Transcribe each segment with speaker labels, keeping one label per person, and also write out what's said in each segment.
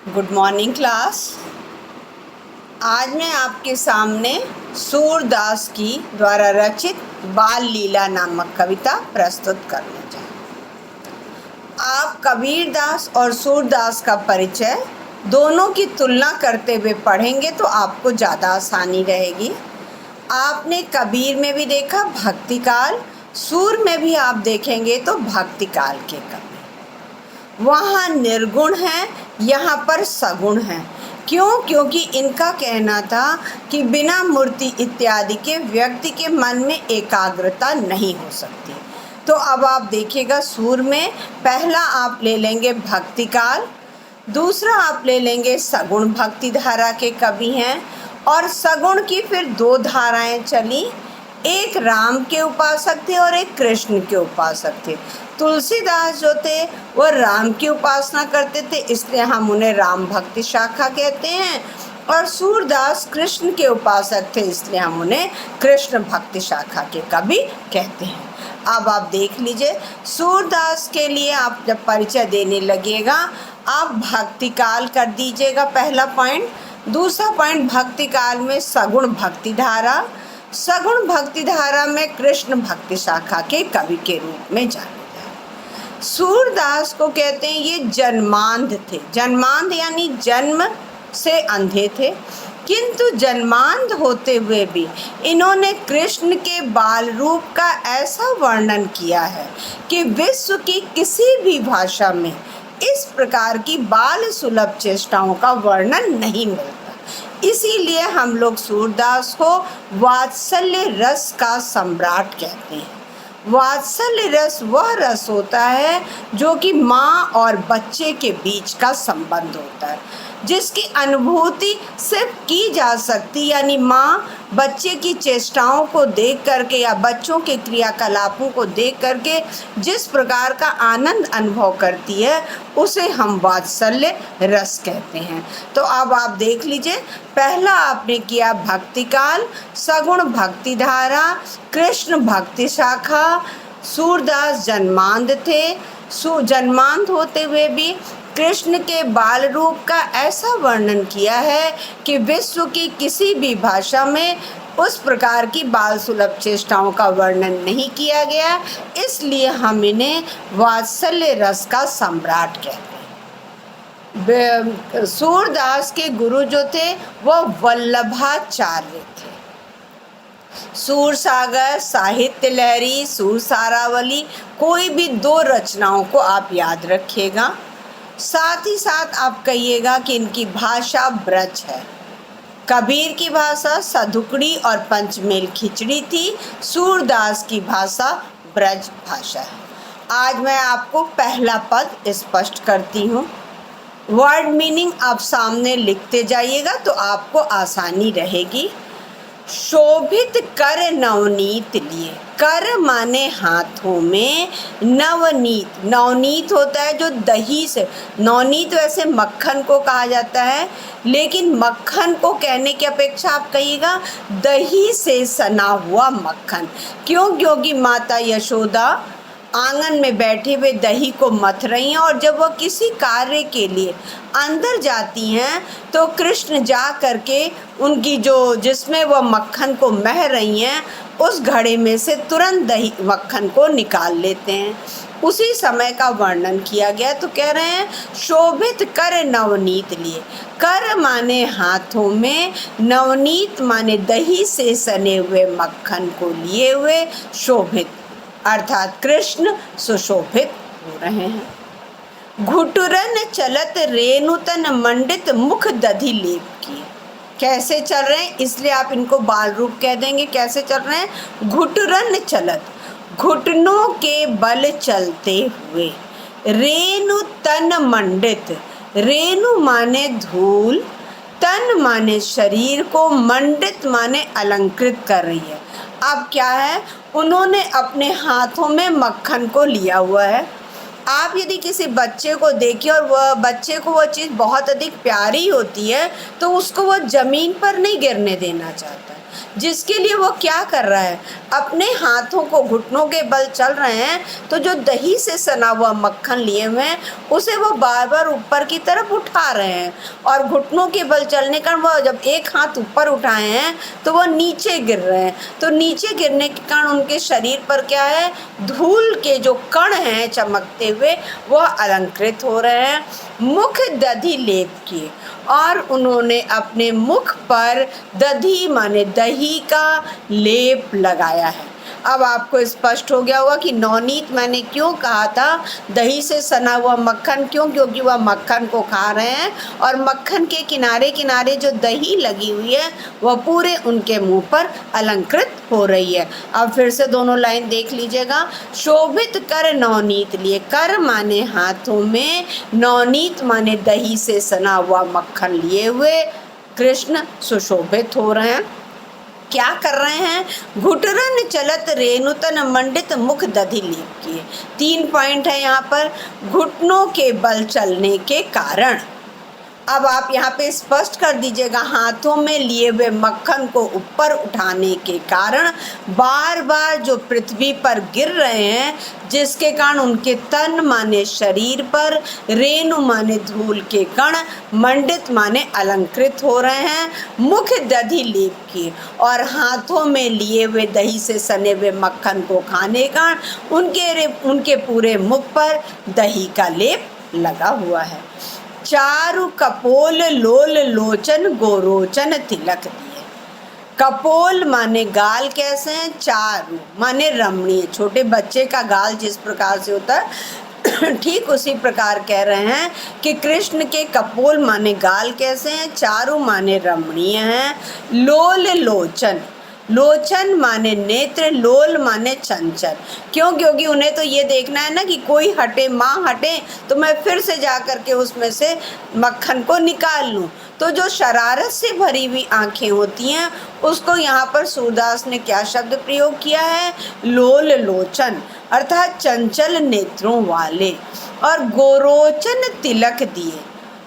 Speaker 1: Good morning class. आज मैं आपके सामने सूरदास की द्वारा रचित बाल लीला नामक कविता प्रस्तुत करने जा रही। आप कबीर दास और सूरदास का परिचय दोनों की तुलना करते हुए पढ़ेंगे तो आपको ज़्यादा आसानी रहेगी। आपने कबीर में भी देखा भक्ति काल, सूर में भी आप देखेंगे तो भक्ति काल के कवि। वहाँ निर्गुण है, यहाँ पर सगुण है। क्यों? क्योंकि इनका कहना था कि बिना मूर्ति इत्यादि के व्यक्ति के मन में एकाग्रता नहीं हो सकती। तो अब आप देखिएगा, सूर में पहला आप ले लेंगे भक्ति काल, दूसरा आप ले लेंगे सगुण भक्ति धारा के कवि हैं, और सगुण की फिर दो धाराएं चली, एक राम के उपासक थे और एक कृष्ण के उपासक थे। तुलसीदास जो थे वह राम की उपासना करते थे, इसलिए हम उन्हें राम भक्ति शाखा कहते हैं, और सूरदास कृष्ण के उपासक थे, इसलिए हम उन्हें कृष्ण भक्ति शाखा के कवि कहते हैं। अब आप देख लीजिए, सूरदास के लिए आप जब परिचय देने लगेगा आप भक्ति काल कर दीजिएगा पहला पॉइंट। दूसरा पॉइंट, भक्ति काल में सगुण भक्ति धारा, सगुण भक्ति धारा में कृष्ण भक्ति शाखा के कवि के रूप में जाने जाए। सूरदास को कहते हैं ये जन्मांध थे। जन्मांध यानी जन्म से अंधे थे, किंतु जन्मांध होते हुए भी इन्होंने कृष्ण के बाल रूप का ऐसा वर्णन किया है कि विश्व की किसी भी भाषा में इस प्रकार की बाल सुलभ चेष्टाओं का वर्णन नहीं मिलता। इसीलिए हम लोग सूरदास को वात्सल्य रस का सम्राट कहते हैं। वात्सल्य रस वह रस होता है जो कि माँ और बच्चे के बीच का संबंध होता है, जिसकी अनुभूति सिर्फ की जा सकती, यानी माँ बच्चे की चेष्टाओं को देख करके या बच्चों के क्रियाकलापों को देख करके जिस प्रकार का आनंद अनुभव करती है उसे हम वात्सल्य रस कहते हैं। तो अब आप देख लीजिए, पहला आपने किया भक्ति काल, सगुण भक्ति धारा, कृष्ण भक्ति शाखा। सूरदास जन्मांध थे, जन्मांध होते हुए भी कृष्ण के बाल रूप का ऐसा वर्णन किया है कि विश्व की किसी भी भाषा में उस प्रकार की बाल सुलभ चेष्टाओं का वर्णन नहीं किया गया, इसलिए हम इन्हें वात्सल्य रस का सम्राट कहते हैं। सूरदास के गुरु जो थे वह वल्लभाचार्य थे। सूरसागर, साहित्य लहरी, सूरसारावली, कोई भी दो रचनाओं को आप याद रखिएगा। साथ ही साथ आप कहिएगा कि इनकी भाषा ब्रज है। कबीर की भाषा सधुकड़ी और पंचमेल खिचड़ी थी, सूरदास की भाषा ब्रज भाषा है। आज मैं आपको पहला पद स्पष्ट करती हूँ। वर्ड मीनिंग आप सामने लिखते जाइएगा तो आपको आसानी रहेगी। शोभित कर नवनीत लिए, कर माने हाथों में, नवनीत, नवनीत होता है जो दही से, नवनीत वैसे मक्खन को कहा जाता है, लेकिन मक्खन को कहने की अपेक्षा आप कहिएगा दही से सना हुआ मक्खन। क्यों? क्योंकि माता यशोदा आंगन में बैठे हुए दही को मथ रही हैं, और जब वह किसी कार्य के लिए अंदर जाती हैं तो कृष्ण जा करके उनकी जो जिसमें वह मक्खन को मह रही हैं उस घड़े में से तुरंत दही मक्खन को निकाल लेते हैं। उसी समय का वर्णन किया गया। तो कह रहे हैं शोभित कर नवनीत लिए, कर माने हाथों में, नवनीत माने दही से सने हुए मक्खन को लिए हुए, शोभित अर्थात कृष्ण सुशोभित हो रहे हैं। घुटुरन चलत रेणुतन मंडित मुख दधि लेप किए। कैसे चल रहे हैं? इसलिए आप इनको बाल रूप कह देंगे। कैसे चल रहे हैं? घुटुरन चलत, घुटनों के बल चलते हुए, रेणु तन मंडित, रेणु माने धूल, तन माने शरीर को, मंडित माने अलंकृत कर रही है। अब क्या है? उन्होंने अपने हाथों में मक्खन को लिया हुआ है। आप यदि किसी बच्चे को देखिए और वह बच्चे को वह चीज़ बहुत अधिक प्यारी होती है तो उसको वह ज़मीन पर नहीं गिरने देना चाहता है, जिसके लिए वो क्या कर रहा है, अपने हाथों को घुटनों के बल चल रहे हैं, तो जो दही से सना हुआ मक्खन लिए हुए हैं उसे वो बार बार ऊपर की तरफ उठा रहे हैं, और घुटनों के बल चलने का वो जब एक हाथ ऊपर उठाए हैं तो वो नीचे गिर रहे हैं। तो नीचे गिरने के कारण उनके शरीर पर क्या है, धूल के जो कण हैं चमकते हुए वह अलंकृत हो रहे हैं। मुख दधि लेप किए, और उन्होंने अपने मुख पर दधि माने दही का लेप लगाया है। अब आपको स्पष्ट हो गया होगा कि नवनीत मैंने क्यों कहा था दही से सना हुआ मक्खन, क्योंकि वह मक्खन को खा रहे हैं और मक्खन के किनारे किनारे जो दही लगी हुई है वह पूरे उनके मुंह पर अलंकृत हो रही है। अब फिर से दोनों लाइन देख लीजिएगा। शोभित कर नवनीत लिए, कर माने हाथों में, नवनीत माने दही से सना हुआ मक्खन लिए हुए कृष्ण सुशोभित हो रहे हैं। क्या कर रहे हैं, घुटरन चलत रेणुतन मंडित मुख दधि लेप किए। 3 पॉइंट है यहाँ पर, घुटनों के बल चलने के कारण। अब आप यहाँ पे स्पष्ट कर दीजिएगा, हाथों में लिए हुए मक्खन को ऊपर उठाने के कारण बार बार जो पृथ्वी पर गिर रहे हैं, जिसके कारण उनके तन माने शरीर पर, रेणु माने धूल के कण, मंडित माने अलंकृत हो रहे हैं, मुख दधि लेप किए, और हाथों में लिए हुए दही से सने हुए मक्खन को खाने का उनके पूरे मुख पर दही का लेप लगा हुआ है। चारु कपोल लोल लोचन गोरोचन तिलक दिए। कपोल माने गाल कैसे हैं, चारु माने रमणीय, छोटे बच्चे का गाल जिस प्रकार से होता है ठीक उसी प्रकार कह रहे हैं कि कृष्ण के कपोल माने गाल कैसे हैं, चारु माने रमणीय हैं, लोल लोचन, लोचन माने नेत्र, लोल माने चंचल। क्योंकि उन्हें तो ये देखना है ना कि कोई हटे, माँ हटे तो मैं फिर से जा कर के उसमें से मक्खन को निकाल लूँ। तो जो शरारत से भरी हुई आंखें होती हैं उसको यहाँ पर सूरदास ने क्या शब्द प्रयोग किया है, लोल लोचन, अर्थात चंचल नेत्रों वाले। और गोरोचन तिलक दिए,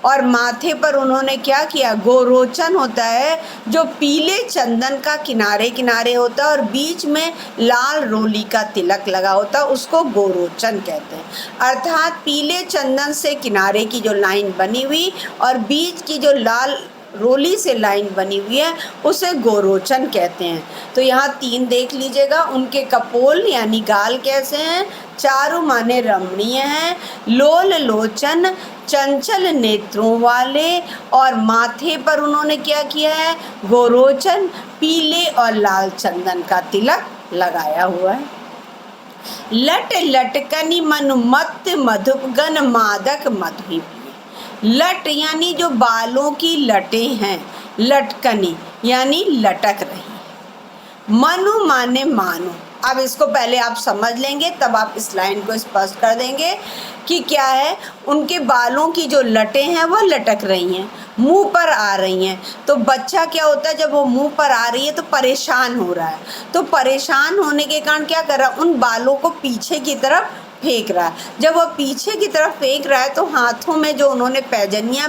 Speaker 1: और माथे पर उन्होंने क्या किया, गोरोचन होता है जो पीले चंदन का किनारे किनारे होता है और बीच में लाल रोली का तिलक लगा होता है, उसको गोरोचन कहते हैं। अर्थात पीले चंदन से किनारे की जो लाइन बनी हुई और बीच की जो लाल रोली से लाइन बनी हुई है उसे गोरोचन कहते हैं। तो यहाँ 3 देख लीजिएगा, उनके कपोल यानी गाल कैसे हैं, चारु माने रमणीय हैं, लोल लोचन चंचल नेत्रों वाले, और माथे पर उन्होंने क्या किया है, गोरोचन पीले और लाल चंदन का तिलक लगाया हुआ है। लट लटकनी मनुमत मधुपगन मादक मधुई। लट यानी जो बालों की लटें हैं, लटकनी यानी लटक रही। मनु माने मानो। अब इसको पहले आप समझ लेंगे तब आप इस लाइन को स्पष्ट कर देंगे कि क्या है, उनके बालों की जो लटें हैं वो लटक रही हैं, मुंह पर आ रही हैं। तो बच्चा क्या होता है, जब वो मुंह पर आ रही है तो परेशान हो रहा है, तो परेशान होने के कारण क्या कर रहा है, उन बालों को पीछे की तरफ फेंक रहा है। जब वो पीछे की तरफ फेंक रहा है तो हाथों में जो उन्होंने पैजनियाँ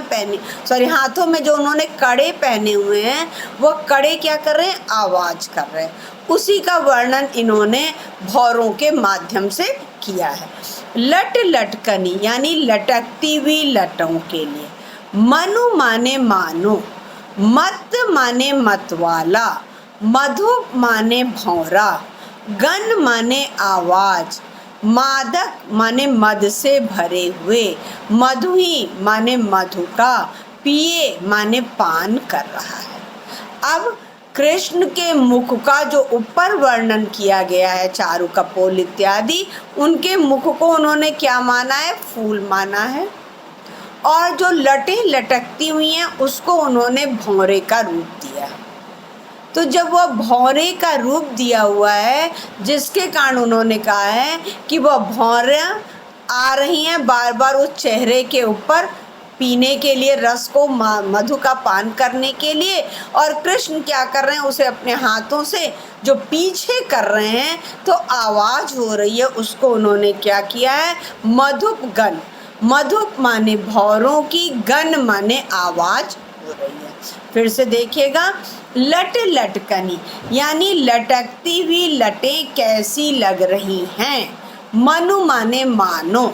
Speaker 1: हाथों में जो उन्होंने कड़े पहने हुए हैं वो कड़े क्या कर रहे हैं, आवाज़ कर रहे हैं। उसी का वर्णन इन्होंने भौरों के माध्यम से किया है। लट लटकनी यानी लटकती हुई लटों के लिए। मनु माने मानो, मत माने मतवाला, मधु माने भौरा, गन माने आवाज, मादक माने मद से भरे हुए, मधुही माने मधु का, पिए माने पान कर रहा है। अब कृष्ण के मुख का जो ऊपर वर्णन किया गया है, चारु कपोल इत्यादि, उनके मुख को उन्होंने क्या माना है, फूल माना है, और जो लटें लटकती हुई हैं उसको उन्होंने भौरे का रूप दिया है। तो जब वह भौरे का रूप दिया हुआ है, जिसके कारण उन्होंने कहा है कि वह भौरें आ रही हैं बार बार उस चेहरे के ऊपर पीने के लिए, रस को मधु का पान करने के लिए, और कृष्ण क्या कर रहे हैं, उसे अपने हाथों से जो पीछे कर रहे हैं तो आवाज़ हो रही है, उसको उन्होंने क्या किया है, मधुप गन, मधुप माने भौरों की, गन माने आवाज़ हो रही है। फिर से देखिएगा, लट लटकनी यानी लटकती हुई लटें कैसी लग रही हैं। मनु माने मानो,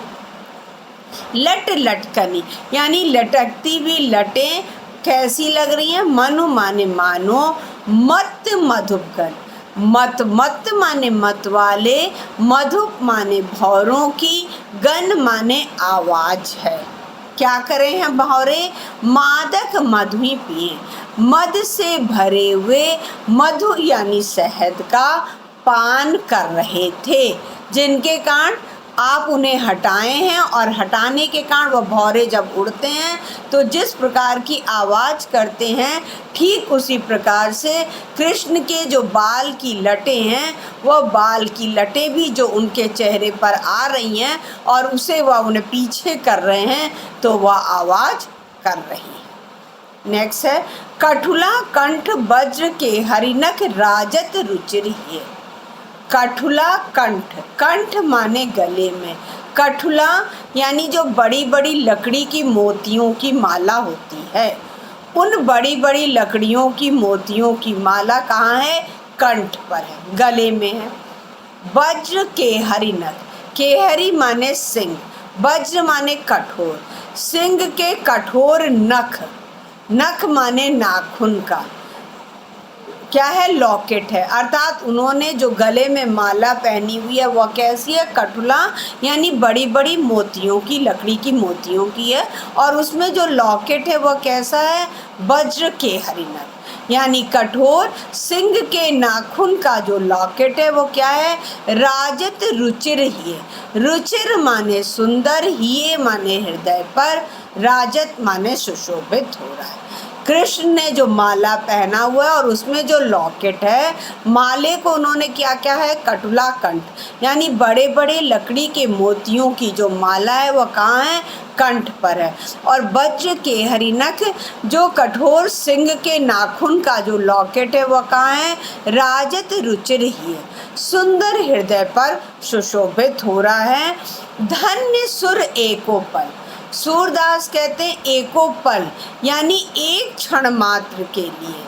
Speaker 1: लट लटकनी यानी लटकती हुई लटें कैसी लग रही हैं। मनु माने मानो, मत मधुपगण, मत मत माने मत वाले, मधुप माने भौरों की, गण माने आवाज है। क्या करें हैं भौरे, मादक मधु ही पिए, मद से भरे हुए मधु यानी शहद का पान कर रहे थे, जिनके कारण आप उन्हें हटाए हैं और हटाने के कारण वह भौरे जब उड़ते हैं तो जिस प्रकार की आवाज़ करते हैं, ठीक उसी प्रकार से कृष्ण के जो बाल की लटें हैं, वह बाल की लटें भी जो उनके चेहरे पर आ रही हैं और उसे वह उन्हें पीछे कर रहे हैं, तो वह आवाज़ कर रही है। नेक्स्ट है, कठुला कंठ वज्र के हरिनख राजत रुचिरिये। कठुला कंठ, कंठ माने गले में, कठुला यानी जो बड़ी बड़ी लकड़ी की मोतियों की माला होती है, उन बड़ी बड़ी लकड़ियों की मोतियों की माला कहाँ है, कंठ पर है, गले में है। वज्र केहरी नख, केहरी माने सिंह, वज्र माने कठोर, सिंह के कठोर नख, नख माने नाखून का, क्या है, लॉकेट है। अर्थात उन्होंने जो गले में माला पहनी हुई है वह कैसी है, कठुला यानी बड़ी बड़ी मोतियों की, लकड़ी की मोतियों की है, और उसमें जो लॉकेट है वह कैसा है, वज्र के हरिनख यानी कठोर सिंह के नाखून का जो लॉकेट है वो क्या है, राजत रुचिर हिये, रुचिर माने सुंदर, हिये माने हृदय पर, राजत माने सुशोभित हो रहा है। कृष्ण ने जो माला पहना हुआ है और उसमें जो लॉकेट है, माले को उन्होंने क्या क्या है, कटुला कंठ यानी बड़े बड़े लकड़ी के मोतियों की जो माला है वह कहाँ है, कंठ पर है। और वज्र के हरिनख जो कठोर सिंह के नाखून का जो लॉकेट है वह कहाँ है, राजत रुचिर ही है, सुंदर हृदय पर सुशोभित हो रहा है। धन्य सुर एको पल, सूरदास कहते हैं एको पल यानी एक क्षण मात्र के लिए,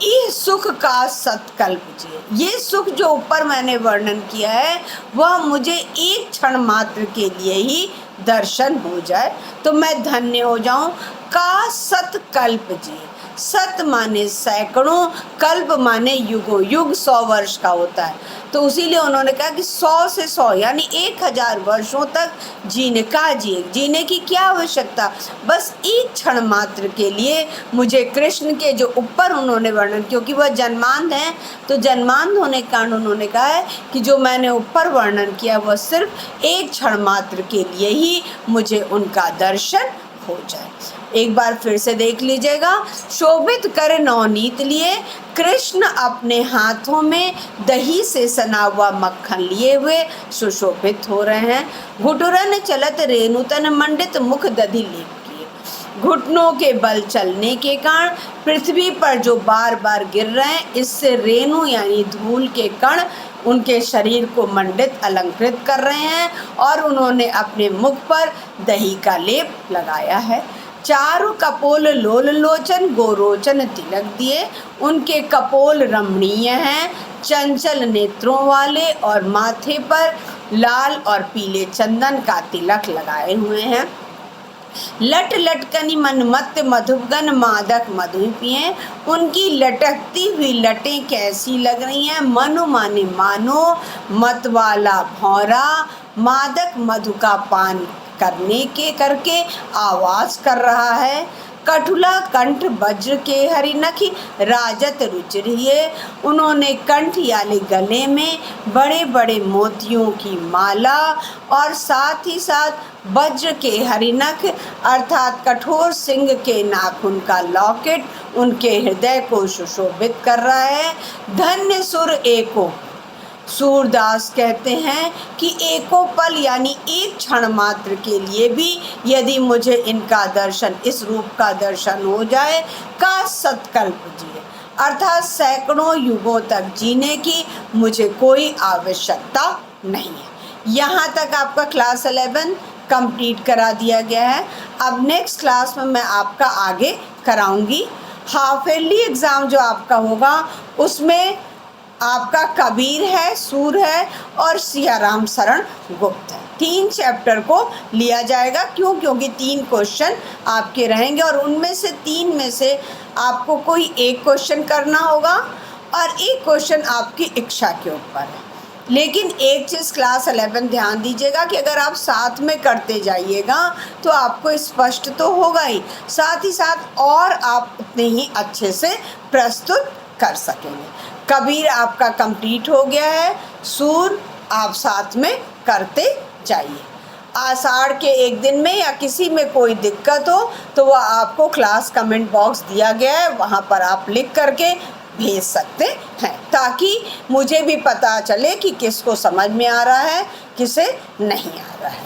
Speaker 1: ये सुख का सत्कल्प जिए, ये सुख जो ऊपर मैंने वर्णन किया है वह मुझे एक क्षण मात्र के लिए ही दर्शन हो जाए तो मैं धन्य हो जाऊं। का सत्कल्प जिए, सत माने सैकड़ों, कल्प माने युगों, युग 100 वर्ष का होता है, तो इसीलिए उन्होंने कहा कि 100 से 100 यानी 1000 वर्षों तक जीने का जिए। जीने की क्या आवश्यकता, बस एक क्षण मात्र के लिए मुझे कृष्ण के जो ऊपर उन्होंने वर्णन, क्योंकि वह जन्मांध हैं, तो जन्मांध होने के कारण उन्होंने कहा है कि जो मैंने ऊपर वर्णन किया वह सिर्फ एक क्षण मात्र के लिए ही मुझे उनका दर्शन हो जाए। एक बार फिर से देख लीजिएगा, शोभित कर नवनीत लिए, कृष्ण अपने हाथों में दही से सना हुआ मक्खन लिए हुए सुशोभित हो रहे हैं। घुटुरन चलत रेणुतन मंडित मुख दधि लेप किए, घुटनों के बल चलने के कारण पृथ्वी पर जो बार बार गिर रहे हैं, इससे रेणु यानी धूल के कण उनके शरीर को मंडित अलंकृत कर रहे हैं और उन्होंने अपने मुख पर दही का लेप लगाया है। चारु कपोल लोल लोचन गोरोचन तिलक दिए, उनके कपोल रमणीय हैं, चंचल नेत्रों वाले और माथे पर लाल और पीले चंदन का तिलक लगाए हुए हैं। लट लटकनी मनमत्त मधुगन मादक मधु पिए, उनकी लटकती हुई लटें कैसी लग रही हैं, मनु माने मानो, मत वाला भौरा, मादक मधु का पान करने के करके आवाज कर रहा है। कठुला कंठ वज्र के हरिनखी राजत रुचिरिये, उन्होंने कंठ यानी गले में बड़े बड़े मोतियों की माला और साथ ही साथ वज्र के हरिनख अर्थात कठोर सिंह के नाखून का लॉकेट उनके हृदय को सुशोभित कर रहा है। धन्य सुर एको, सूरदास कहते हैं कि एको पल यानी एक क्षण मात्र के लिए भी यदि मुझे इनका दर्शन, इस रूप का दर्शन हो जाए, का सत्कल्प जिए अर्थात सैकड़ों युगों तक जीने की मुझे कोई आवश्यकता नहीं है। यहाँ तक आपका क्लास 11 कंप्लीट करा दिया गया है। अब नेक्स्ट क्लास में मैं आपका आगे कराऊंगी। हाफ ईयरली एग्ज़ाम जो आपका होगा उसमें आपका कबीर है, सूर है और सियाराम शरण गुप्त है। 3 चैप्टर को लिया जाएगा। क्योंकि 3 क्वेश्चन आपके रहेंगे और उनमें से 3 में से आपको कोई एक क्वेश्चन करना होगा और एक क्वेश्चन आपकी इच्छा के ऊपर है। लेकिन एक चीज़ क्लास 11 ध्यान दीजिएगा कि अगर आप साथ में करते जाइएगा तो आपको स्पष्ट तो होगा ही, साथ ही साथ और आप उतने ही अच्छे से प्रस्तुत कर सकेंगे। कबीर आपका कंप्लीट हो गया है, सूर आप साथ में करते जाइए। आषाढ़ के एक दिन में या किसी में कोई दिक्कत हो तो वह आपको क्लास कमेंट बॉक्स दिया गया है, वहाँ पर आप लिख करके भेज सकते हैं ताकि मुझे भी पता चले कि किसको समझ में आ रहा है, किसे नहीं आ रहा है।